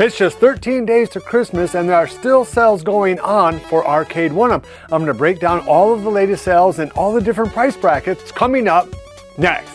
It's just 13 days to Christmas and there are still sales going on for Arcade1up. I'm going to break down all of the latest sales and all the different price brackets coming up next.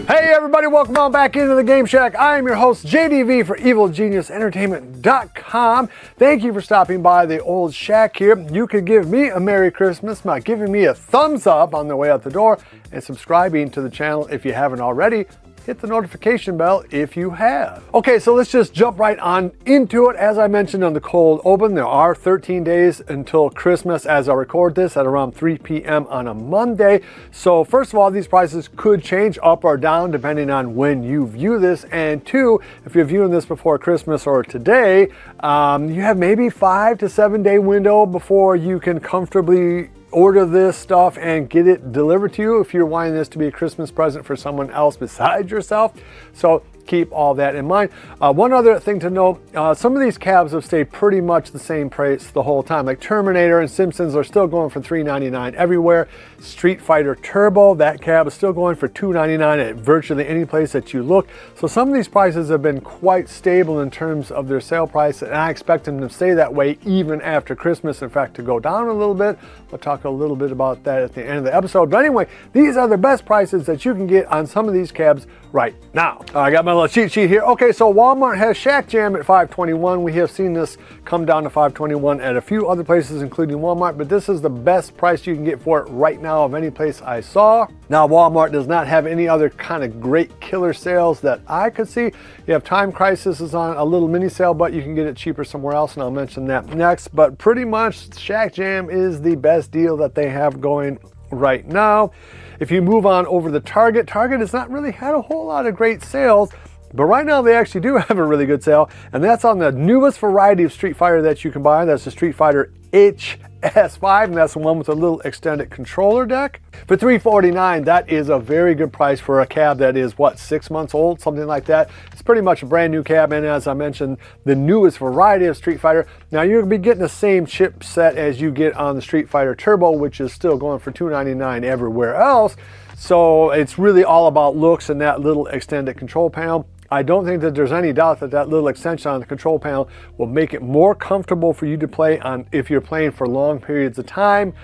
Hey everybody, welcome on back into the Game Shack. I am your host JDV for EvilGeniusEntertainment.com. Thank you for stopping by the old shack here. You could give me a Merry Christmas by giving me a thumbs up on the way out the door and subscribing to the channel if you haven't already. Hit the notification bell if you have. Okay, so let's just jump right on into it. As I mentioned on the cold open, there are 13 days until Christmas as I record this at around 3 p.m. on a Monday. So first of all, these prices could change up or down depending on when you view this. And two, if you're viewing this before Christmas or today, you have maybe 5 to 7 day window before you can comfortably order this stuff and get it delivered to you if you're wanting this to be a Christmas present for someone else besides yourself. So keep all that in mind. One other thing to note, some of these cabs have stayed pretty much the same price the whole time. Like Terminator and Simpsons are still going for $3.99 everywhere. Street Fighter Turbo, that cab is still going for $2.99 at virtually any place that you look. So some of these prices have been quite stable in terms of their sale price, and I expect them to stay that way even after Christmas. In fact, to go down a little bit. We'll talk a little bit about that at the end of the episode. But anyway, these are the best prices that you can get on some of these cabs right now. I got my little cheat sheet here. Okay, so Walmart has Shack Jam at $5.21. We have seen this come down to $5.21 at a few other places, including Walmart, but this is the best price you can get for it right now of any place I saw. Now, Walmart does not have any other kind of great killer sales that I could see. You have Time Crisis is on a little mini sale, but you can get it cheaper somewhere else, and I'll mention that next. But pretty much Shack Jam is the best deal that they have going right now. If you move on over to Target, Target has not really had a whole lot of great sales, but right now they actually do have a really good sale, and that's on the newest variety of Street Fighter that you can buy. That's the Street Fighter HS5, and that's the one with a little extended controller deck. For $349, that is a very good price for a cab that is, what, 6 months old, something like that. It's pretty much a brand new cab, and as I mentioned, the newest variety of Street Fighter. Now, you're going to be getting the same chipset as you get on the Street Fighter Turbo, which is still going for $299 everywhere else. So it's really all about looks and that little extended control panel. I don't think that there's any doubt that that little extension on the control panel will make it more comfortable for you to play on if you're playing for long periods of time.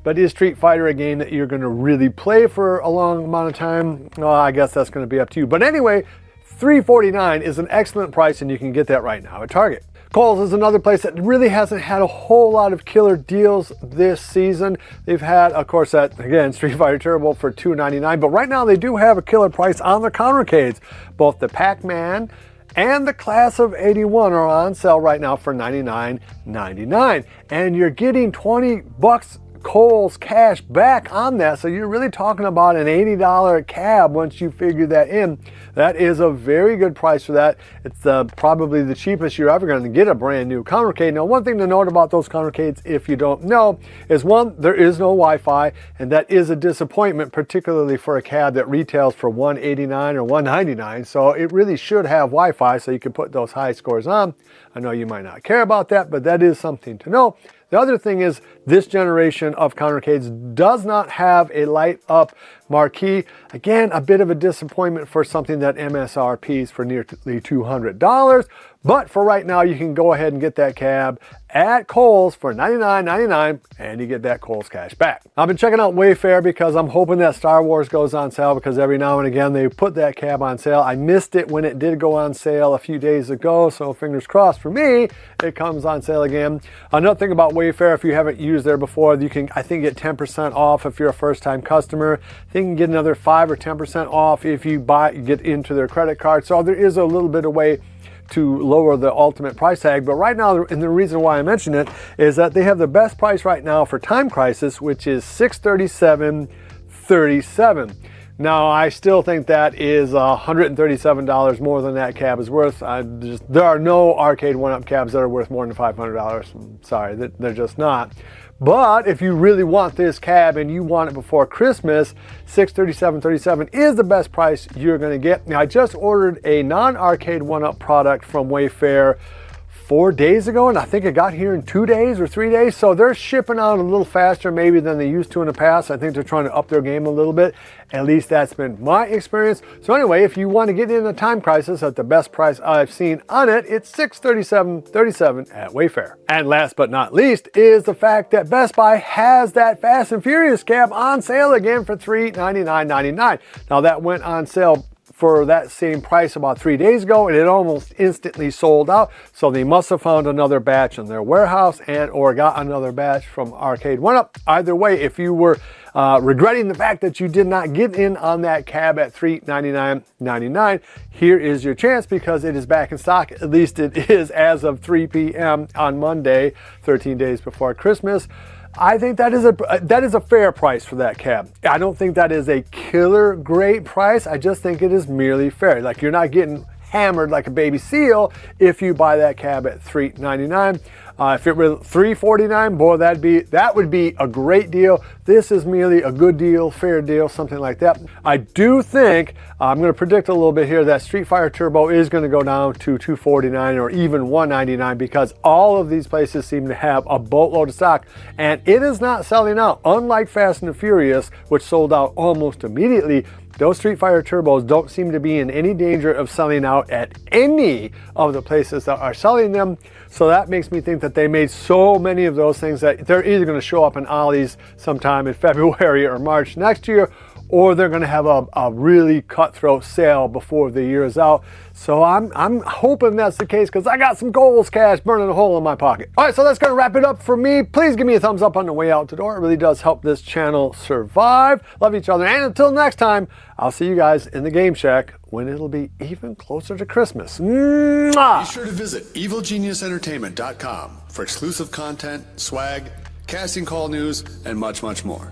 But is Street Fighter a game that you're going to really play for a long amount of time? Well, I guess that's going to be up to you. But anyway, $349 is an excellent price, and you can get that right now at Target. Kohl's is another place that really hasn't had a whole lot of killer deals this season. They've had, of course, that, again, Street Fighter Turbo for $2.99, but right now they do have a killer price on the countercades. Both the Pac-Man and the Class of 81 are on sale right now for $99.99, and you're getting 20 bucks Kohl's cash back on that, so you're really talking about an $80 cab once you figure that in. That is a very good price for that. It's probably the cheapest you're ever going to get a brand new countercade. Now, one thing to note about those countercades, if you don't know, is one, there is no Wi-Fi, and that is a disappointment, particularly for a cab that retails for $189 or $199. So it really should have Wi-Fi so you can put those high scores on. I know you might not care about that, but that is something to know. The other thing is this generation of countercades does not have a light up marquee. Again, a bit of a disappointment for something that MSRPs for nearly $200. But for right now, you can go ahead and get that cab at Kohl's for $99.99, and you get that Kohl's cash back. I've been checking out Wayfair because I'm hoping that Star Wars goes on sale, because every now and again they put that cab on sale. I missed it when it did go on sale a few days ago, so fingers crossed for me, it comes on sale again. Another thing about Wayfair, if you haven't used there before, you can, I think, get 10% off if you're a first-time customer. I think you can get another 5 or 10% off if you get into their credit card. So there is a little bit of way to lower the ultimate price tag. But right now, and the reason why I mention it is that they have the best price right now for Time Crisis, which is $637.37. Now, I still think that is $137 more than that cab is worth. There are no Arcade1up cabs that are worth more than $500. I'm sorry, they're just not. But if you really want this cab and you want it before Christmas, $637.37 is the best price you're going to get. Now, I just ordered a non-Arcade1up product from Wayfair 4 days ago, and I think it got here in 2 days or 3 days. So they're shipping out a little faster maybe than they used to in the past. I think they're trying to up their game a little bit. At least that's been my experience. So anyway, if you want to get in a Time Crisis at the best price I've seen on it, it's $637.37 at Wayfair. And last but not least is the fact that Best Buy has that Fast and Furious cab on sale again for $399.99. Now that went on sale for that same price about 3 days ago, and it almost instantly sold out. So they must have found another batch in their warehouse and or got another batch from Arcade1up. Either way, if you were regretting the fact that you did not get in on that cab at $399.99, here is your chance because it is back in stock. At least it is as of 3 p.m. on Monday, 13 days before Christmas. I think that is a fair price for that cab. I don't think that is a killer great price. I just think it is merely fair. Like, you're not getting hammered like a baby seal if you buy that cab at $399. If it were $349, boy, that would be a great deal. This is merely a good deal, fair deal, something like that. I do think, I'm going to predict a little bit here, that Street Fighter Turbo is going to go down to $249 or even $199 because all of these places seem to have a boatload of stock, and it is not selling out. Unlike Fast and the Furious, which sold out almost immediately, those Street Fighter Turbos don't seem to be in any danger of selling out at any of the places that are selling them. So that makes me think that they made so many of those things that they're either going to show up in Ollie's sometime in February or March next year, or they're going to have a really cutthroat sale before the year is out. So I'm hoping that's the case because I got some Kohl's cash burning a hole in my pocket. All right, so that's going to wrap it up for me. Please give me a thumbs up on the way out the door. It really does help this channel survive. Love each other. And until next time, I'll see you guys in the Game Shack when it'll be even closer to Christmas. Mwah! Be sure to visit evilgeniusentertainment.com for exclusive content, swag, casting call news, and much, much more.